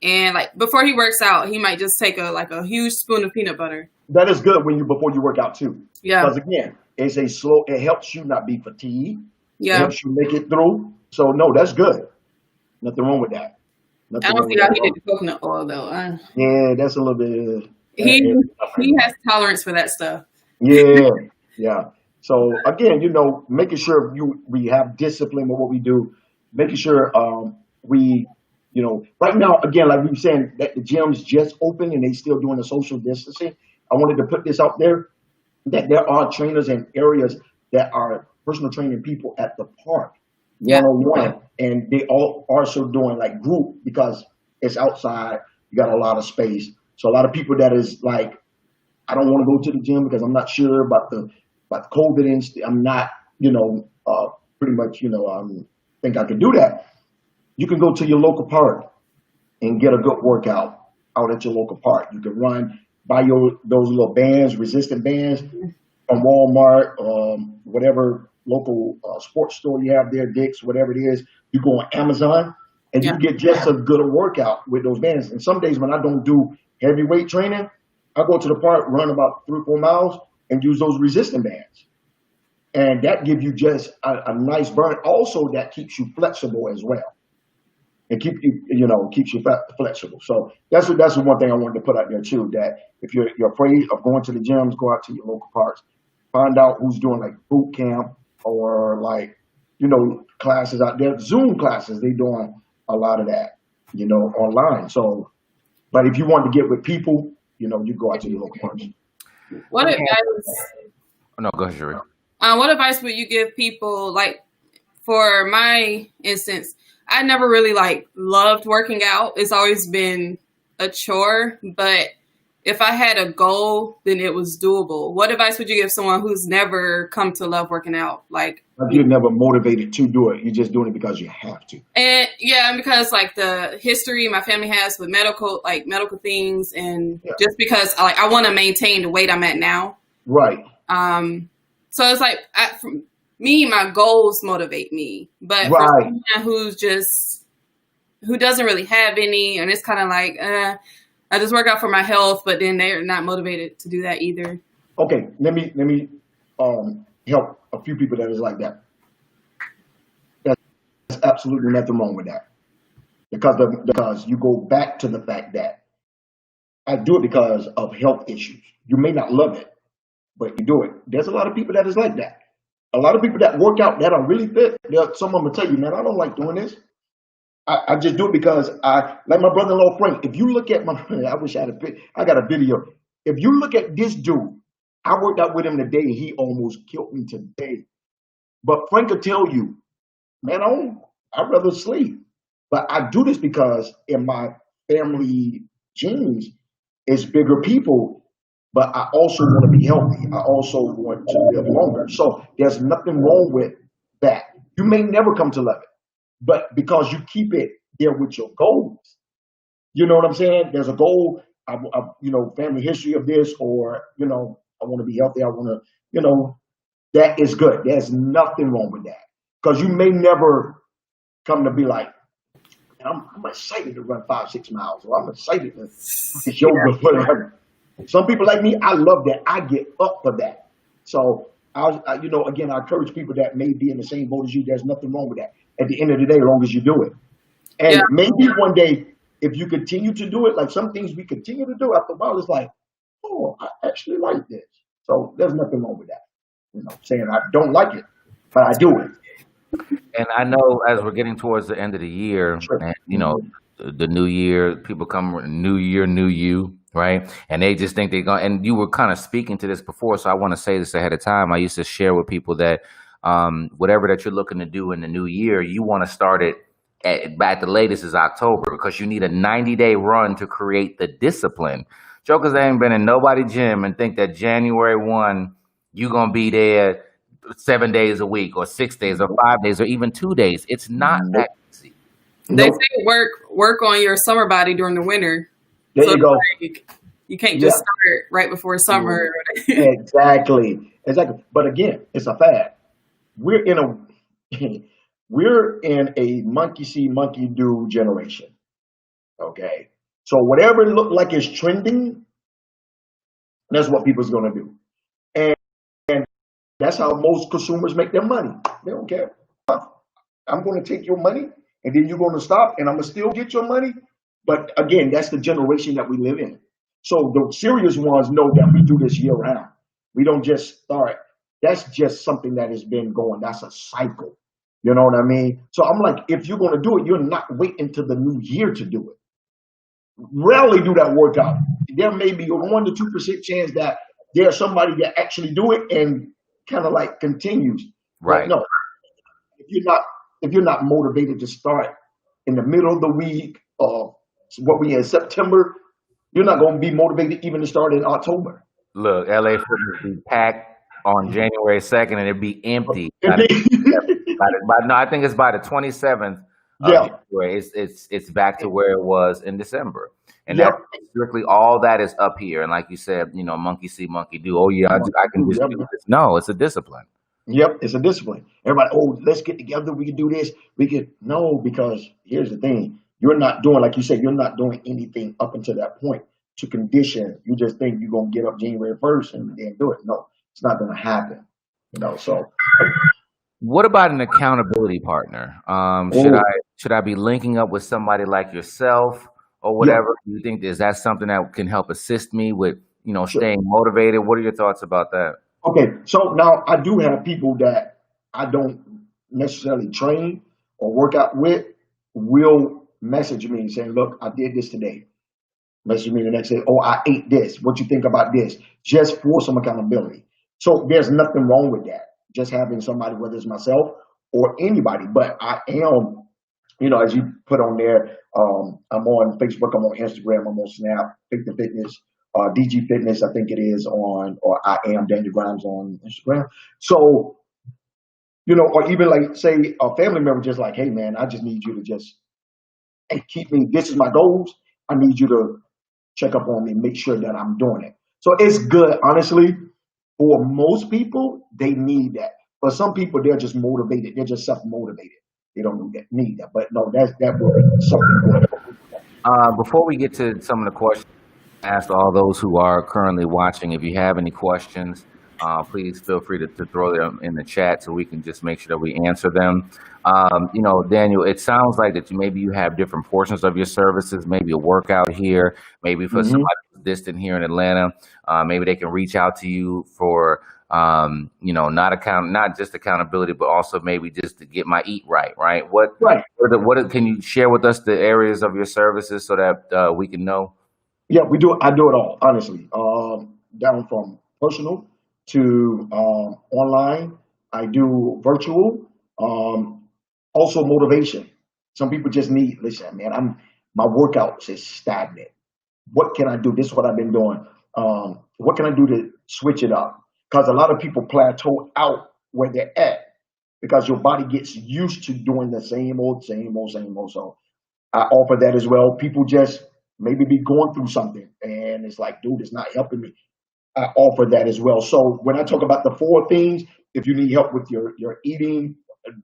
and like before he works out, he might just take a huge spoon of peanut butter. That is good before you work out too. Yeah. Because again, it's a slow. It helps you not be fatigued. It Yeah. helps you make it through. So no, that's good. Nothing wrong with that. I Nothing don't wrong see with how that he at all. did the coconut oil though. Yeah, that's a little bit. He has tolerance for that stuff. Yeah, yeah. So again, making sure we have discipline with what we do, making sure we, right now, again, like we were saying, that the gyms just open and they still doing the social distancing. I wanted to put this out there that there are trainers in areas that are personal training people at the park, Yeah. one-on-one, and they all are also doing like group because it's outside. You got a lot of space, so a lot of people that is like, I don't want to go to the gym because I'm not sure about the COVID and I'm not, pretty much, think I could do that. You can go to your local park and get a good workout out at your local park. You can run, buy those little bands, resistant bands from Walmart, whatever local sports store you have there, Dick's, whatever it is. You go on Amazon and Yeah. you get just as good a workout with those bands. And some days when I don't do heavy weight training, I go to the park, run about 3 or 4 miles, and use those resistant bands. And that gives you just a nice burn. Also, that keeps you flexible as well. And keeps you flexible. So that's the one thing I wanted to put out there too. That if you're afraid of going to the gyms, go out to your local parks. Find out who's doing like boot camp or like classes out there. Zoom classes, they doing a lot of that, online. So, but if you want to get with people, you go out to your local parks. What Okay. advice? Oh, no, go ahead, Sheree. What advice would you give people? Like, for my instance, I never really loved working out. It's always been a chore, but if I had a goal, then it was doable. What advice would you give someone who's never come to love working out? You're never motivated to do it. You're just doing it because you have to. And yeah, because the history my family has with medical things, and just because I want to maintain the weight I'm at now. Right. So it's for me, my goals motivate me, but for Right. someone who doesn't really have any, and it's kind of I just work out for my health, but then they're not motivated to do that either. Okay. Let me help a few people that is like that. There's absolutely nothing wrong with that. Because you go back to the fact that I do it because of health issues. You may not love it, but you do it. There's a lot of people that is like that. A lot of people that work out that are really fit, someone will tell you, man, I don't like doing this. I just do it because like my brother-in-law Frank. If you look at I wish I got a video. If you look at this dude, I worked out with him today. He almost killed me today. But Frank will tell you, man, I'd rather sleep. But I do this because in my family genes, it's bigger people. But I also want to be healthy. I also want to live longer. So there's nothing wrong with that. You may never come to love it, but because you keep it there with your goals, you know what I'm saying? There's a goal, family history of this, or, I want to be healthy. I want to, that is good. There's nothing wrong with that. Because you may never come to be like, I'm excited to run 5-6 miles, or I'm excited to get yoga, whatever. Some people like me, I love that. I get up for that. So, again, I encourage people that may be in the same boat as you. There's nothing wrong with that. At the end of the day, as long as you do it. And maybe one day, if you continue to do it, like some things we continue to do, after a while, it's like, oh, I actually like this. So there's nothing wrong with that. Saying I don't like it, but I do it. And I know as we're getting towards the end of the year, Sure. and the new year, people come, new year, new you. right? And they just think they're going. And you were kind of speaking to this before, so I want to say this ahead of time. I used to share with people that whatever that you're looking to do in the new year, you want to start it at the latest is October, because you need a 90-day run to create the discipline. Jokers ain't been in nobody gym and think that January 1 you're gonna be there 7 days a week or 6 days or 5 days or even 2 days. It's not that easy. They say work on your summer body during the winter. There you go. Like, you can't just start right before summer. Exactly. But again, it's a fad. We're in a monkey see, monkey do generation. Okay. So whatever look like is trending, that's what people's gonna do. And that's how most consumers make their money. They don't care. I'm gonna take your money and then you're gonna stop and I'm gonna still get your money. But again, that's the generation that we live in. So the serious ones know that we do this year round. We don't just start. That's just something that has been going. That's a cycle. You know what I mean? So I'm like, if you're going to do it, you're not waiting to the new year to do it. Rarely do that workout. There may be a 1 to 2% chance that there's somebody that actually do it and kind of like continues. Right. But no, if you're not motivated to start in the middle of the week of what we in September, you're not going to be motivated even to start in October. Look, LA Fitness be packed on January 2nd and it'd be empty. No, I think it's by the 27th. January. It's back to where it was in December, and that's strictly all that is up here. And like you said, monkey see, monkey do. Oh yeah, I can just do this. No, it's a discipline. Yep, it's a discipline. Everybody, let's get together. We can do this. No, because here's the thing: you're not doing, like you said, you're not doing anything up until that point to condition. You just think you're gonna get up January 1st and then do it. No, it's not gonna happen. So. What about an accountability partner? Should I be linking up with somebody like yourself or whatever? Do you think is that something that can help assist me with staying motivated? What are your thoughts about that? Okay, so now I do have people that I don't necessarily train or work out with will message me saying, "Look, I did this today." Message me the next day, "Oh, I ate this. What you think about this?" Just for some accountability. So there's nothing wrong with that. Just having somebody, whether it's myself or anybody. But I am, as you put on there, I'm on Facebook, I'm on Instagram, I'm on Snap, Fit to Fitness, DG Fitness, I think it is on, or I am Daniel Grimes on Instagram. So, or even like say a family member just like, "Hey man, I just need you to just keep me, this is my goals. I need you to check up on me, make sure that I'm doing it." So it's good, honestly. For most people, they need that. For some people, they're just motivated. They're just self-motivated. They don't need that. But no, that will be something good. Before we get to some of the questions, I asked all those who are currently watching, if you have any questions, please feel free to throw them in the chat so we can just make sure that we answer them. Daniel, it sounds like that maybe you have different portions of your services, maybe a workout here, maybe for somebody who's distant here in Atlanta, maybe they can reach out to you for, not just accountability, but also maybe just to get my eat right. What can you share with us the areas of your services so that we can know? Yeah, we do. I do it all, honestly, down from personal to online. I do virtual. Also motivation. Some people just need, listen, man, my workouts is stagnant. What can I do? This is what I've been doing. What can I do to switch it up? Because a lot of people plateau out where they're at because your body gets used to doing the same old. So I offer that as well. People just maybe be going through something and it's like, dude, it's not helping me. I offer that as well. So when I talk about the 4 things, if you need help with your eating,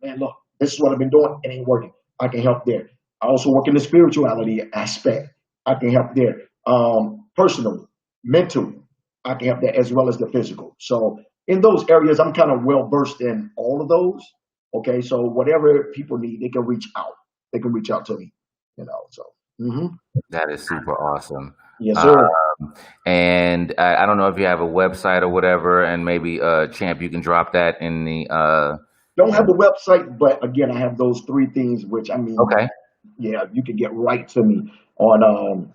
man, look, this is what I've been doing. It ain't working. I can help there. I also work in the spirituality aspect. I can help there. Personal, mental, I can help there as well as the physical. So in those areas, I'm kind of well versed in all of those. Okay, so whatever people need, they can reach out. They can reach out to me. So that is super awesome. Yes, sir. And I don't know if you have a website or whatever, and maybe Champ, you can drop that in the. Don't have a website, but again, I have those 3 things, which okay. Yeah, you can get right to me on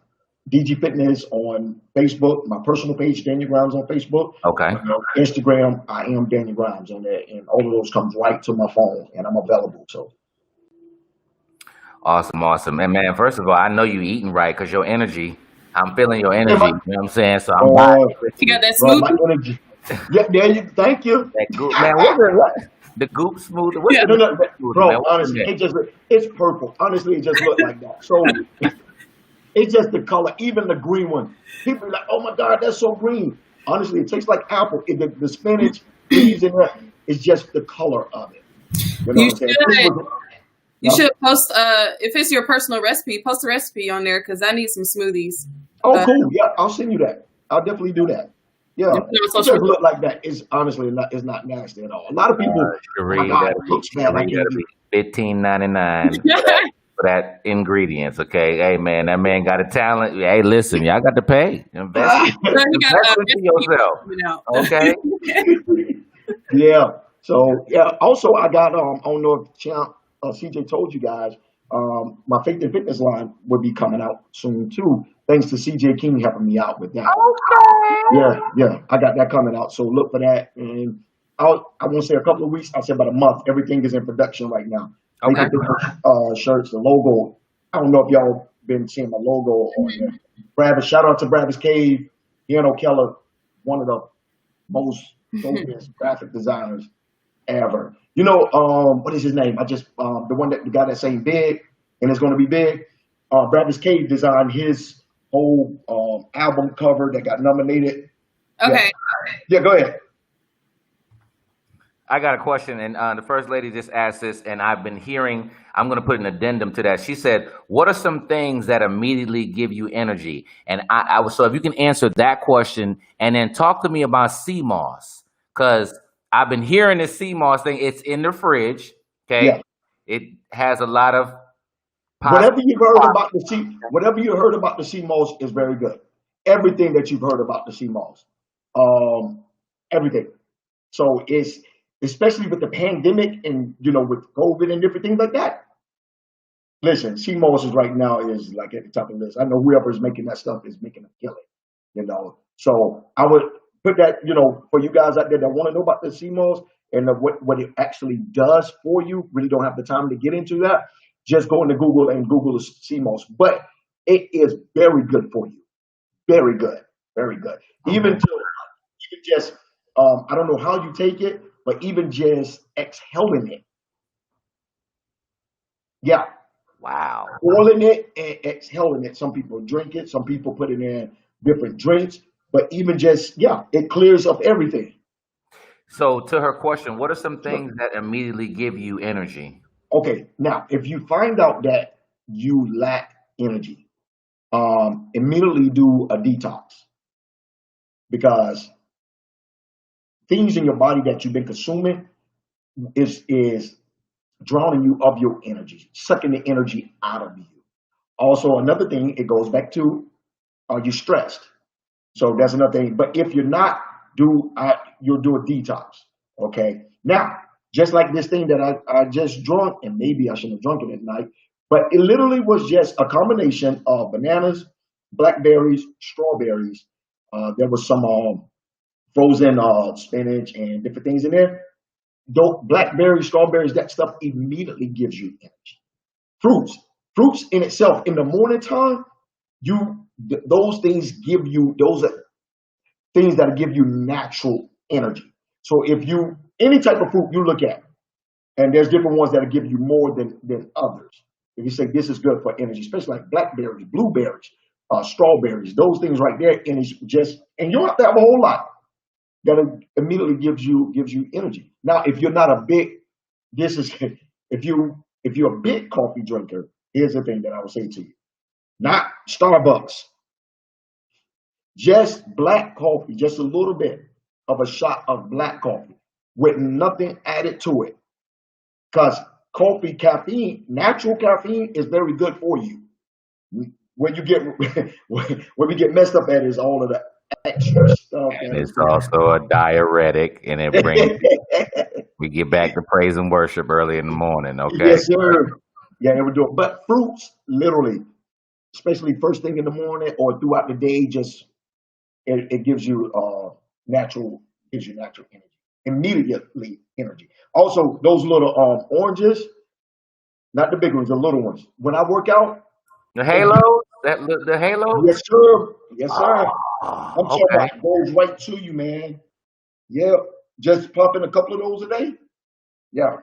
DG Fitness on Facebook. My personal page, Daniel Grimes on Facebook. Okay. Instagram, I am Daniel Grimes on there, and all of those comes right to my phone, and I'm available. So Awesome. And man, first of all, I know you eating right because your energy. I'm feeling your yeah, energy. my, You know what I'm saying? So I'm vibing with You got you. that bro, my smoothie? energy. Yeah, there you. Thank you. That goop, man. What? The goop smooth. What's Yeah. the No, goop smoothie, bro. man? What's in Honestly, there? it's purple. Honestly, it just looked like that. So it's just the color. Even the green one. People be like, "Oh my God, that's so green." Honestly, it tastes like apple. The spinach leaves in there. It's just the color of it. You know You what I'm saying? should. You Huh? should post if it's your personal recipe, post a recipe on there because I need some smoothies. Oh, Uh, cool. Yeah, I'll send you that. I'll definitely do that. Yeah, and put it on it social just media. look like that. It's honestly not. It's not nasty at all. A lot of people, oh my Cherie, God, it looks bad. I that'll can't do. be $15.99 for that ingredients. Okay, hey man, that man got a talent. Hey, listen, y'all got to pay. Invest So he got into yourself. coming out. Okay. Yeah. So yeah. Also, I got I don't know if CJ told you guys. My Faith and Fitness line will be coming out soon too. Thanks to CJ King helping me out with that. Okay. Yeah. I got that coming out. So look for that. And I won't say a couple of weeks. I'll say about a month. Everything is in production right now. Faith Okay. and Fitness shirts, the logo. I don't know if y'all been seeing my logo on there. Bravis, shout out to Bravis Cave, Piano Keller, one of the most dopest graphic designers ever. You know, what is his name? The guy that saying big and it's going to be big. Bravis Cave designed his whole album cover that got nominated. Okay. Yeah, go ahead. I got a question, and the first lady just asked this, and I've been hearing. I'm going to put an addendum to that. She said, "What are some things that immediately give you energy?" And I was so if you can answer that question, and then talk to me about sea moss, because I've been hearing this sea moss thing. It's in the fridge. Okay, Yeah. it has a lot of Whatever positive. you've heard about the sea moss is very good. Everything that you've heard about the sea moss, everything. So it's especially with the pandemic and with COVID and different things like that. Listen, sea mosses right now is like at the top of the list. I know whoever is making that stuff is making a killing. So I would put that for you guys out there that want to know about the sea moss and what it actually does for you. Really don't have the time to get into that. Just go into Google and Google the sea moss. But it is very good for you. Very good. Very good. Even just, I don't know how you take it, but even just exhaling it. Yeah. Wow. Boiling it and exhaling it. Some people drink it. Some people put it in different drinks. But even just, it clears up everything. So to her question, what are some things that immediately give you energy? Okay, now if you find out that you lack energy, immediately do a detox because things in your body that you've been consuming is drowning you of your energy, sucking the energy out of you. Also, another thing, it goes back to, are you stressed? So that's another thing. But if you're not, you'll do a detox. Okay. Now, just like this thing that I just drunk, and maybe I shouldn't have drunk it at night, but it literally was just a combination of bananas, blackberries, strawberries. There was some frozen spinach and different things in there. Blackberries, strawberries, that stuff immediately gives you energy. Fruits in itself in the morning time, those things give you, those are things that give you natural energy. So if any type of fruit you look at, and there's different ones that give you more than others. If you say this is good for energy, especially like blackberries, blueberries, strawberries, those things right there, and and you don't have to have a whole lot. That immediately gives you energy. Now, if you're not if you're a big coffee drinker, here's the thing that I would say to you: not Starbucks, just black coffee, just a little bit of a shot of black coffee with nothing added to it. Because caffeine, natural caffeine is very good for you. Where we get messed up at is all of the extra stuff. And it's also a diuretic, and it brings. We get back to praise and worship early in the morning. Okay. Yes, sir. Yeah, it would do it. But fruits, literally, especially first thing in the morning or throughout the day, just it gives you natural energy, immediately energy. Also, those little oranges, not the big ones, the little ones. When I work out, The they give, halos, the halos. yes sir, yes sir. I'm talking Okay. about goes right to you, man. Yeah, just popping a couple of those a day. Yeah,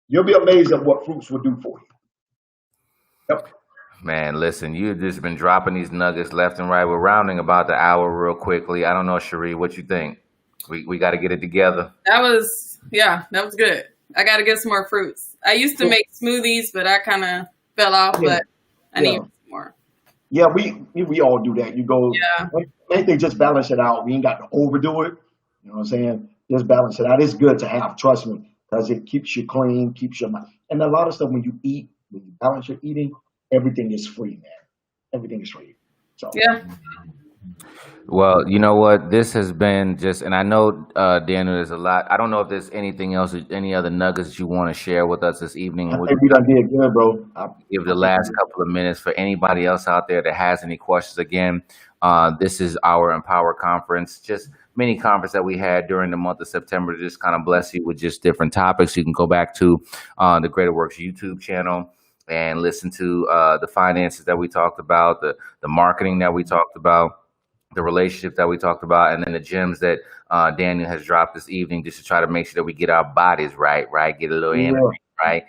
you'll be amazed at what fruits will do for you. Yep. Man, listen, you've just been dropping these nuggets left and right. We're rounding about the hour real quickly. I don't know, Cherie, what you think? We got to get it together. That was good. I got to get some more fruits. I used to So, make smoothies, but I kind of fell off. yeah, But I need yeah, more. yeah. We all do that. You go, Yeah, anything, just balance it out. We ain't got to overdo it. You know what I'm saying? Just balance it out. It's good to have, trust me, because it keeps you clean, keeps your mind. And a lot of stuff when you eat, when you balance your eating, everything is free, man. Everything is free. So yeah. Well, you know what? This has been just, and I know, Daniel, there's a lot. I don't know if there's anything else, any other nuggets you want to share with us this evening. I We'll think we done did good, bro. give I the think last couple of minutes for anybody else out there that has any questions. Again, this is our Empower Conference, just mini conference that we had during the month of September to just kind of bless you with just different topics. You can go back to the Greater Works YouTube channel and listen to the finances that we talked about, the marketing that we talked about, the relationship that we talked about, and then the gems that Daniel has dropped this evening, just to try to make sure that we get our bodies right, get a little energy, yeah. right?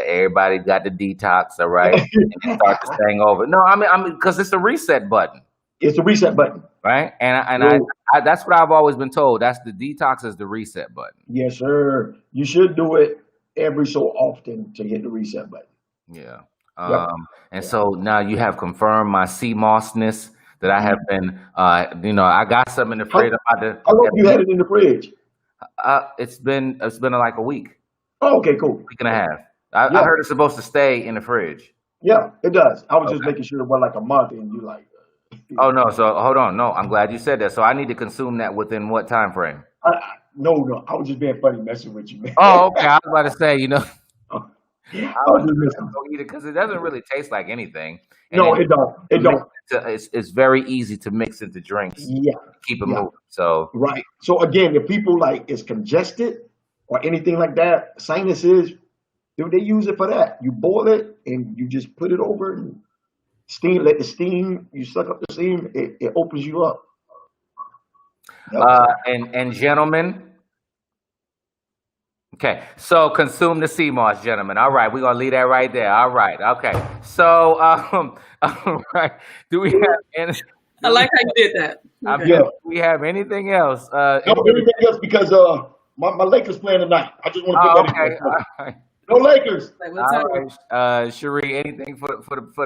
Everybody got the detox, all right, and then start this thing over. No, I mean, because it's a reset button, It's the reset button. right? And Yeah. I that's what I've always been told. That's the detox is the reset button. Yes, sir. You should do it every so often to hit the reset button. Yeah. Yep. And Yeah. so now you have confirmed my sea mossness that I have been, I got something in the fridge. How, I'm about how long you to, had it in the fridge? it's been like a week. Oh, okay, cool. Week and a half. I Yeah, heard it's supposed to stay in the fridge. yeah, it does. I was just Okay. making sure it wasn't like a month and you like, Oh no. So hold on. No, I'm glad you said that. So I need to consume that within what time frame? no, I was just being funny messing with you, man. Oh, okay. I was about to say, I I was would just messing. go eat it because it doesn't really taste like anything, and No, then it don't. It mix don't. it's very easy to mix into drinks. Yeah, Keep it yeah, moving. So right. So again, if people like is congested or anything like that, sinuses, they use it for that. You boil it and you just put it over and steam. Let the steam. You suck up the steam. It opens you up. Yep. and gentlemen, okay. So consume the sea moss, gentlemen. All right, we're gonna leave that right there. All right, okay. So all right. Do we have any? I Do we like how you did that. I'm Okay. Yeah. do we have anything else? No, everything else because my Lakers playing tonight. I just want to put Oh, that in okay. there. All right. No Lakers. Like, what All time? right. Cherie, anything for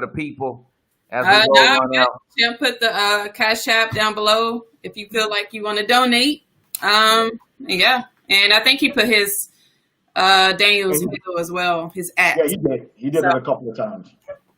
the people as we Now go I'm on out? gonna put the Cash App down below if you feel like you want to donate. Yeah, and I think he put his Yeah, Daniel's video as well, his at. he did. He did So it a couple of times.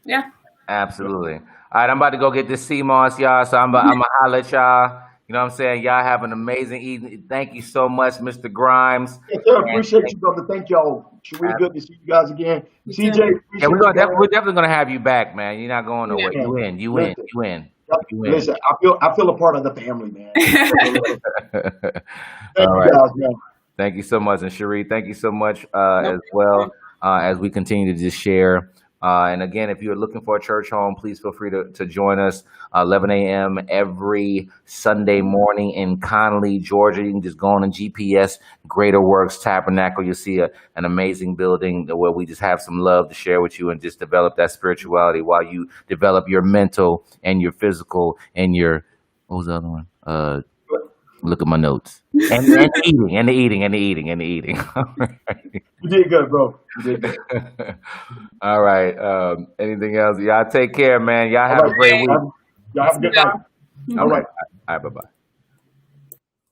yeah, Absolutely. All right, I'm about to go get this sea moss, y'all. So I'm gonna holler at y'all. You know what I'm saying? Y'all have an amazing evening. Thank you so much, Mr. Grimes. Yes, sir. And Appreciate you, brother. Thank y'all. Cherie, good to see you guys again. you CJ, too. yeah, appreciate you we're guys. definitely gonna have you back, man. You're not going Yeah. nowhere. Man, You in. listen, You in. listen. I feel a part of the family, man. For real. Thank All you right. guys, man. Thank you so much. And Cherie, thank you so much No as well problem. as we continue to just share. And again, if you're looking for a church home, please feel free to join us 11 a.m. every Sunday morning in Connally, Georgia. You can just go on a GPS, Greater Works Tabernacle. You'll see an amazing building where we just have some love to share with you and just develop that spirituality while you develop your mental and your physical and your, what was the other one? Look at my notes. And the eating. All right. You did good, bro. You did good. All right. Anything else? Y'all take care, man. Y'all All have a right. great week. Y'all have a good night. All right. All right. Bye-bye.